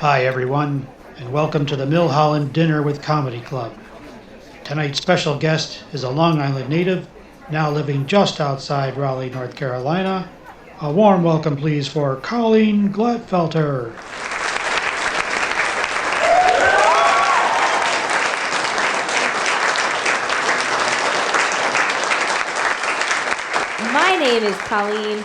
Hi, everyone, and welcome to the Milholland Dinner with Comedy Club. Tonight's special guest is a Long Island native, now living just outside Raleigh, North Carolina. A warm welcome, please, for Colleen Gladfelter. My name is Colleen.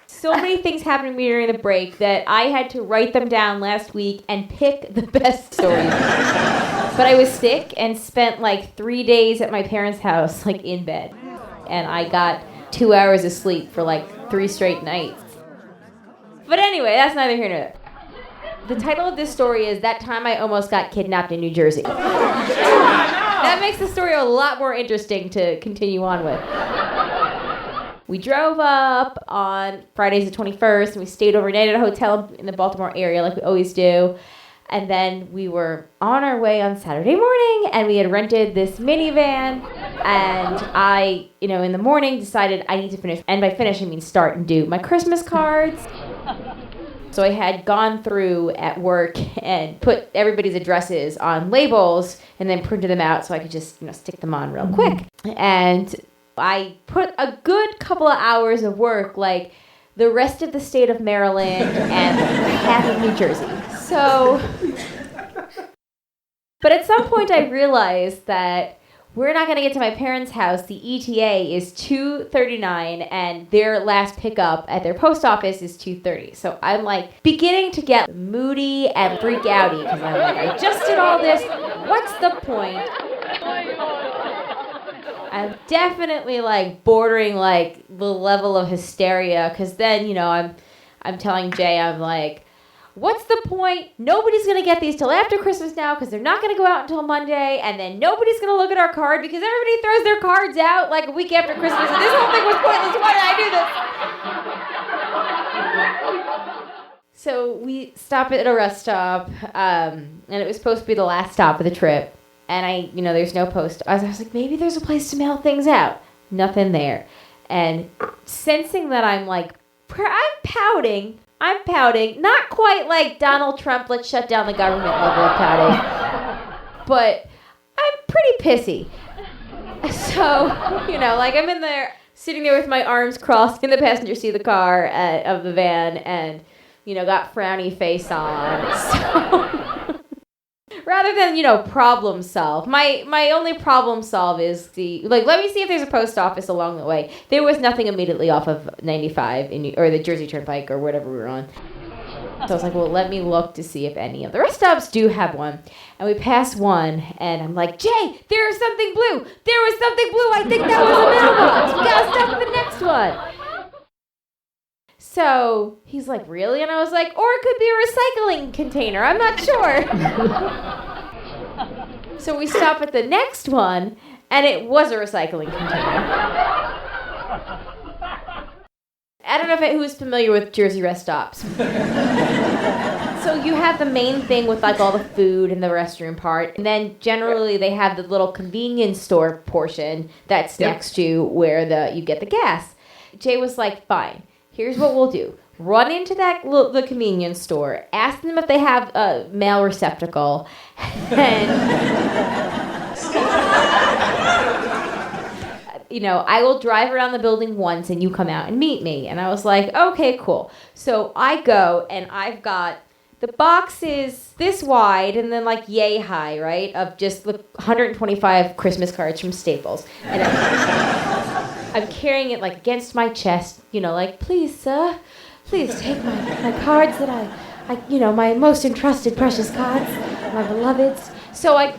So many things happened to me during the break that I had to write them down last week and pick the best stories. But I was sick and spent like 3 days at my parents' house, like in bed. And I got 2 hours of sleep for like 3 straight nights. But anyway, that's neither here nor there. The title of this story is That Time I Almost Got Kidnapped in New Jersey. That makes the story a lot more interesting to continue on with. We drove up on Fridays the 21st, and we stayed overnight at a hotel in the Baltimore area like we always do. And then we were on our way on Saturday morning, and we had rented this minivan. And I, in the morning decided I need to finish, and by finish I mean start and do my Christmas cards. So I had gone through at work and put everybody's addresses on labels and then printed them out so I could just, stick them on real quick. And I put a good couple of hours of work, like the rest of the state of Maryland and half of New Jersey. But at some point I realized that we're not going to get to my parents' house. The ETA is 2:39 and their last pickup at their post office is 2:30. So I'm like beginning to get moody and freak outy because I'm like, I just did all this. What's the point? I'm definitely like bordering like the level of hysteria because then, I'm telling Jay, I'm like, what's the point? Nobody's going to get these till after Christmas now because they're not going to go out until Monday, and then nobody's going to look at our card because everybody throws their cards out like a week after Christmas, and this whole thing was pointless. Why did I do this? So we stop at a rest stop, and it was supposed to be the last stop of the trip. And there's no post. I was like, maybe there's a place to mail things out. Nothing there. And sensing that I'm pouting. I'm pouting. Not quite like Donald Trump, let's shut down the government level of pouting. But I'm pretty pissy. So, I'm in there, sitting there with my arms crossed in the passenger seat of the car of the van and, got frowny face on. So... Rather than, problem solve. My only problem solve is let me see if there's a post office along the way. There was nothing immediately off of 95 or the Jersey Turnpike or whatever we were on. So I was like, well, let me look to see if any of the rest stops do have one. And we passed one, and I'm like, Jay, there was something blue. There was something blue. I think that was a mailbox. We gotta stop at the next one. So he's like, really? And I was like, or it could be a recycling container. I'm not sure. So we stop at the next one, and it was a recycling container. I don't know who's familiar with Jersey rest stops. So you have the main thing with like all the food and the restroom part, and then generally they have the little convenience store portion that's next to where you get the gas. Jay was like, fine. Here's what we'll do. Run into the convenience store. Ask them if they have a mail receptacle. And, I will drive around the building once and you come out and meet me. And I was like, okay, cool. So I go and I've got the boxes this wide and then like yay high, right? Of just 125 Christmas cards from Staples. And I'm carrying it like against my chest, like, please, sir, please take my cards that I my most entrusted precious cards, my beloveds. So I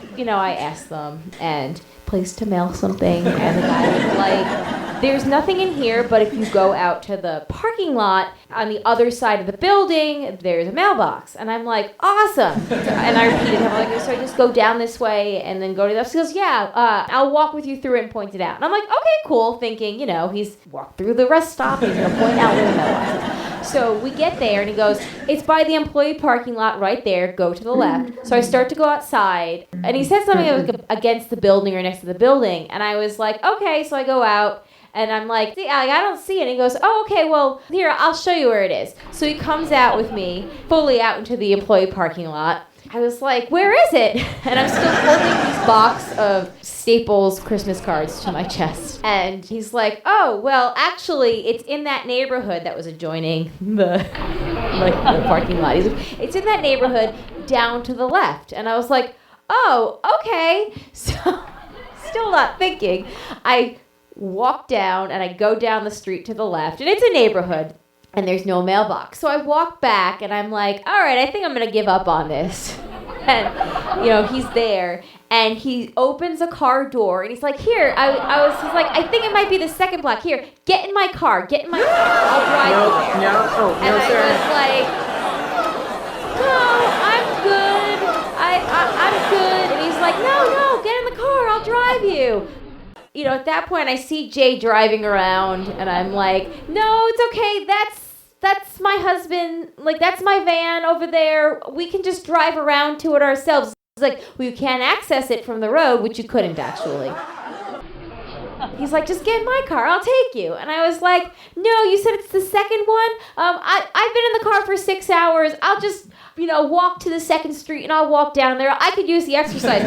asked them and place to mail something, and the guy was like, there's nothing in here, but if you go out to the parking lot on the other side of the building, there's a mailbox. And I'm like, awesome. And I repeated him, like, so I just go down this way and then go to the left. He goes, yeah, I'll walk with you through it and point it out. And I'm like, okay, cool, thinking, he's walked through the rest stop, he's going to point out where the mailbox is. So we get there, and he goes, it's by the employee parking lot right there. Go to the left. So I start to go outside, and he said something that was against the building or next to the building. And I was like, okay. So I go out, And I'm like, see, Alec, I don't see it. And he goes, oh, okay, well, here, I'll show you where it is. So he comes out with me, fully out into the employee parking lot. I was like, where is it? And I'm still holding this box of Staples Christmas cards to my chest. And he's like, oh, well, actually, it's in that neighborhood that was adjoining the parking lot. He's like, it's in that neighborhood down to the left. And I was like, oh, okay. So, still not thinking. I walk down and I go down the street to the left. And it's a neighborhood. And there's no mailbox. So I walk back and I'm like, all right, I think I'm going to give up on this. And, he's there and he opens a car door and he's like, here, he's like, I think it might be the second block. Here, get in my car. I'll drive you there. No, and no, sir. I was like, no, I'm good. I'm good. And he's like, no, get in the car. I'll drive you. At that point, I see Jay driving around, and I'm like, no, it's okay. That's my husband. Like, that's my van over there. We can just drive around to it ourselves. It's like, well, you can't access it from the road, which you couldn't, actually. He's like, just get in my car. I'll take you. And I was like, no, you said it's the second one? I've been in the car for 6 hours. I'll just, walk to the second street and I'll walk down there. I could use the exercise.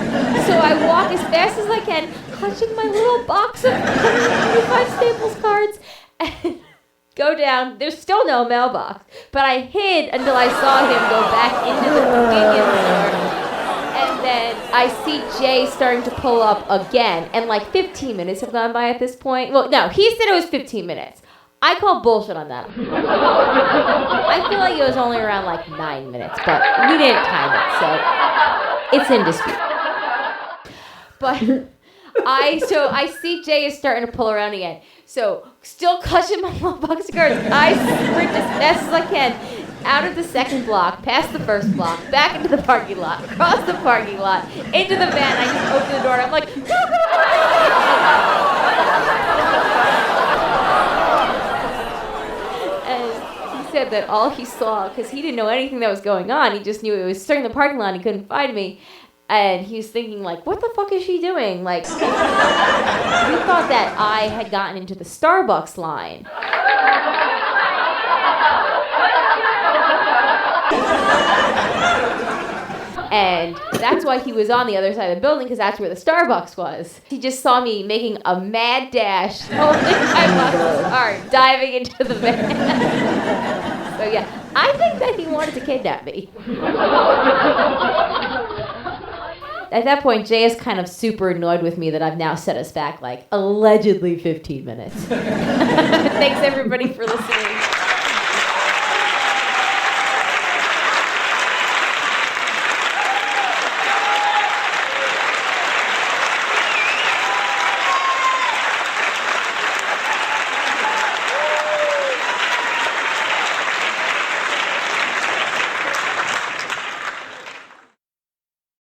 So I walk as fast as I can, clutching my little box of 125 Staples cards and go down. There's still no mailbox. But I hid until I saw him go back into the convenience store. And then I see Jay starting to pull up again. And 15 minutes have gone by at this point. Well, no, he said it was 15 minutes. I call bullshit on that. I feel like it was only around 9 minutes, but we didn't time it, so it's in dispute. But I see Jay is starting to pull around again. So still clutching my little box of cards, I sprint as fast as I can out of the second block, past the first block, back into the parking lot, across the parking lot, into the van. I just open the door and I'm like, and he said that all he saw, because he didn't know anything that was going on, he just knew it was starting the parking lot and he couldn't find me. And he was thinking, what the fuck is she doing? He thought that I had gotten into the Starbucks line. And that's why he was on the other side of the building, because that's where the Starbucks was. He just saw me making a mad dash, holding my box card, diving into the van. So yeah, I think that he wanted to kidnap me. At that point, Jay is kind of super annoyed with me that I've now set us back allegedly 15 minutes. Thanks everybody for listening.